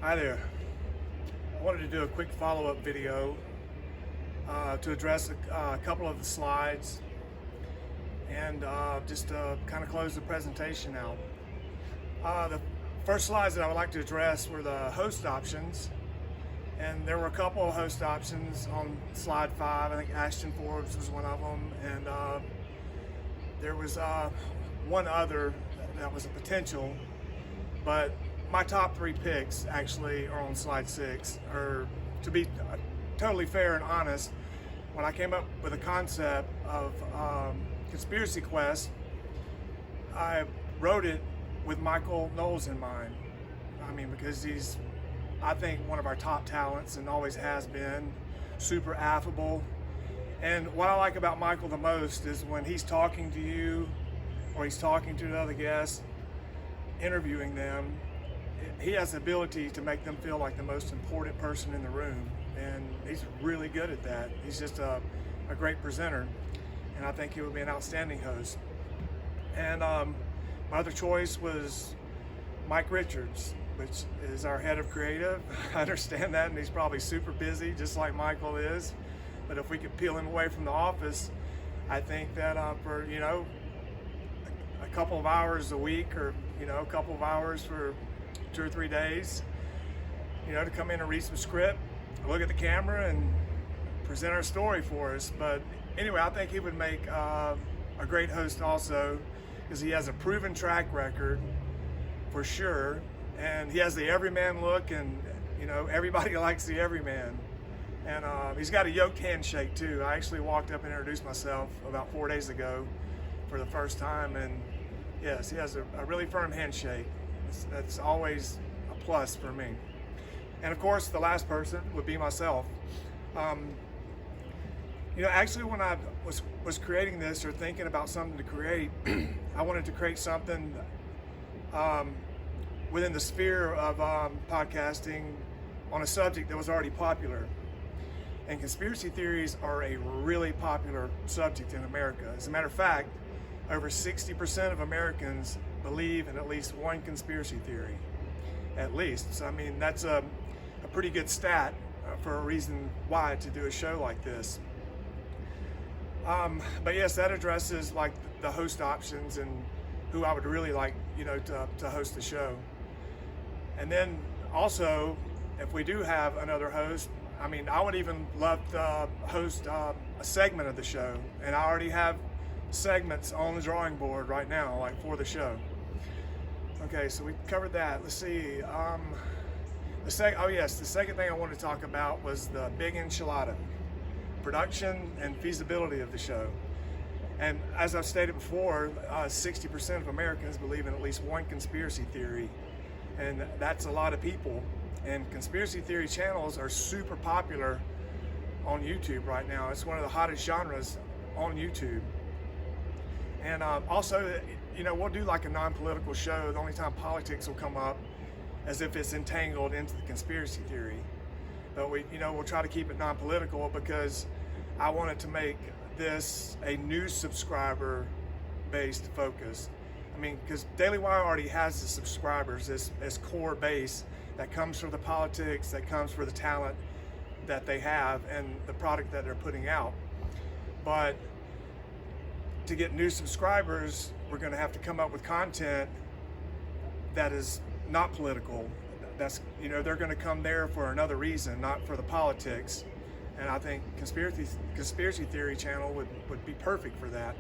Hi there. I wanted to do a quick follow-up video to address a couple of the slides and just kind of close the presentation out. The first slides that I would like to address were the host options, and there were a couple of host options on slide 5. I think Ashton Forbes was one of them, and there was one other that was a potential, but my top 3 picks actually are on slide 6. Or to be totally fair and honest, when I came up with the concept of Conspiracy Quest, I wrote it with Michael Knowles in mind. I mean, because he's, I think, one of our top talents and always has been, super affable. And what I like about Michael the most is when he's talking to you or he's talking to another guest, interviewing them, he has the ability to make them feel like the most important person in the room, and he's really good at that. He's just a great presenter, and I think he would be an outstanding host. And my other choice was Mike Richards, which is our head of creative. I understand that, and he's probably super busy, just like Michael is. But if we could peel him away from the office, I think that for a couple of hours a week, or a couple of hours for 2 or 3 days, to come in and read some script, look at the camera, and present our story for us. But anyway, I think he would make a great host also, because he has a proven track record for sure, and he has the everyman look, and everybody likes the everyman. And he's got a yoked handshake too. I actually walked up and introduced myself about 4 days ago for the first time, and yes, he has a really firm handshake. That's always a plus for me. And of course, the last person would be myself. Actually, when I was creating this or thinking about something to create, I wanted to create something within the sphere of podcasting on a subject that was already popular. And conspiracy theories are a really popular subject in America. As a matter of fact, over 60% of Americans believe in at least one conspiracy theory, at least. So, I mean, that's a pretty good stat for a reason why to do a show like this. But yes, that addresses like the host options and who I would really like, to host the show. And then also, if we do have another host, I would even love to host a segment of the show, and I already have segments on the drawing board right now, like for the show. Okay, so we covered that. Let's see. The second thing I wanted to talk about was the big enchilada, production and feasibility of the show. And as I've stated before, 60% of Americans believe in at least one conspiracy theory, and that's a lot of people. And conspiracy theory channels are super popular on YouTube right now. It's one of the hottest genres on YouTube. And also, we'll do like a non-political show. The only time politics will come up as if it's entangled into the conspiracy theory. But we'll try to keep it non-political, because I wanted to make this a new subscriber-based focus. Because Daily Wire already has the subscribers as core base that comes from the politics, that comes from the talent that they have and the product that they're putting out. But to get new subscribers, we're going to have to come up with content that is not political. That's they're going to come there for another reason, not for the politics. And I think conspiracy theory channel would be perfect for that.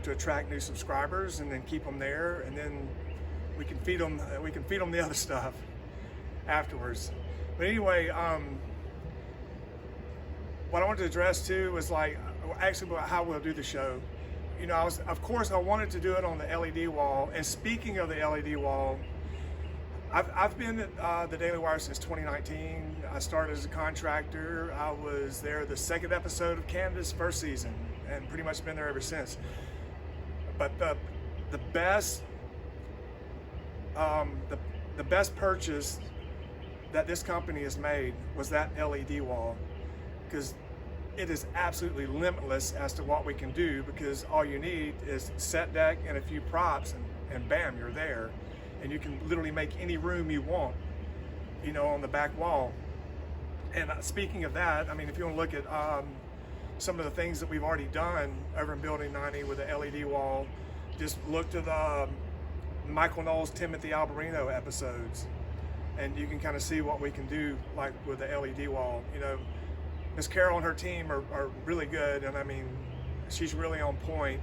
To attract new subscribers and then keep them there, and then we can feed them the other stuff afterwards. But anyway, what I wanted to address too was actually how we'll do the show. Of course, I wanted to do it on the LED wall. And speaking of the LED wall, I've been at the Daily Wire since 2019. I started as a contractor. I was there the second episode of Canada's first season, and pretty much been there ever since. But the best purchase that this company has made was that LED wall, because it is absolutely limitless as to what we can do, because all you need is set deck and a few props, and bam, you're there. And you can literally make any room you want, you know, on the back wall. And speaking of that, I mean, if you want to look at some of the things that we've already done over in Building 90 with the LED wall, just look to the Michael Knowles, Timothy Alberino episodes, and you can kind of see what we can do, like with the LED wall. You know, Miss Carol and her team are really good, and I mean, she's really on point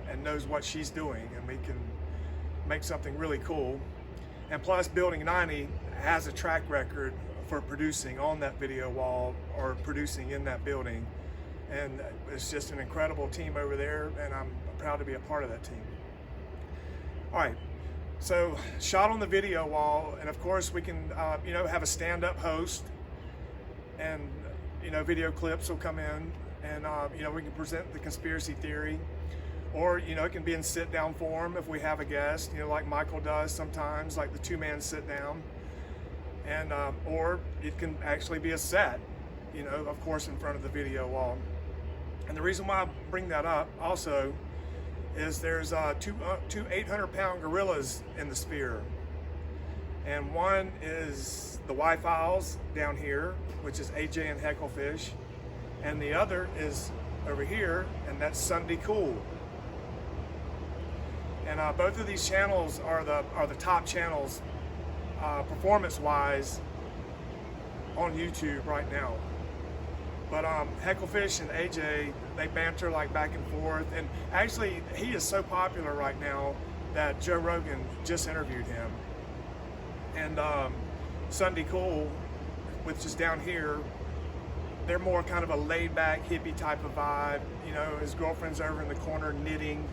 and knows what she's doing, and we can make something really cool. And plus, Building 90 has a track record for producing on that video wall or producing in that building. And it's just an incredible team over there, and I'm proud to be a part of that team. All right, so shot on the video wall, and of course we can, you know, have a stand-up host, and you know, video clips will come in, and you know, we can present the conspiracy theory, or you know, it can be in sit-down form if we have a guest, you know, like Michael does sometimes, like the two-man sit-down, and or it can actually be a set, you know, of course, in front of the video wall. And the reason why I bring that up also is there's two 800-pound gorillas in the Sphere. And one is the Y-Files down here, which is AJ and Hecklefish. And the other is over here, and that's Sunday Cool. And both of these channels are the top channels performance-wise on YouTube right now. But Hecklefish and AJ, they banter like back and forth, and actually he is so popular right now that Joe Rogan just interviewed him. And Sunday Cool, which is down here, they're more kind of a laid-back hippie type of vibe. You know, his girlfriend's over in the corner knitting,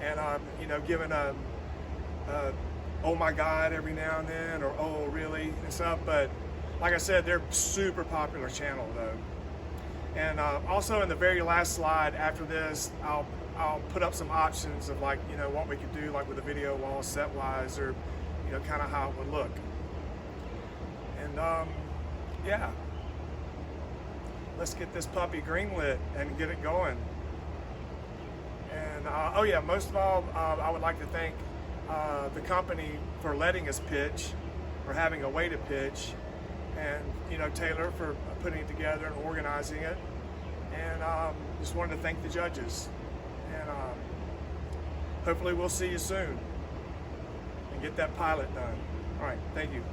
and you know, giving a oh my God every now and then, or oh really and stuff. But like I said, they're super popular channel though. And also in the very last slide after this, I'll put up some options of, like, you know, what we could do, like with the video wall set wise, or you know, kind of how it would look. And yeah, let's get this puppy greenlit and get it going. And oh yeah, most of all, I would like to thank the company for letting us pitch, for having a way to pitch, and you know, Taylor for putting it together and organizing it. And just wanted to thank the judges. And hopefully we'll see you soon and get that pilot done. All right, thank you.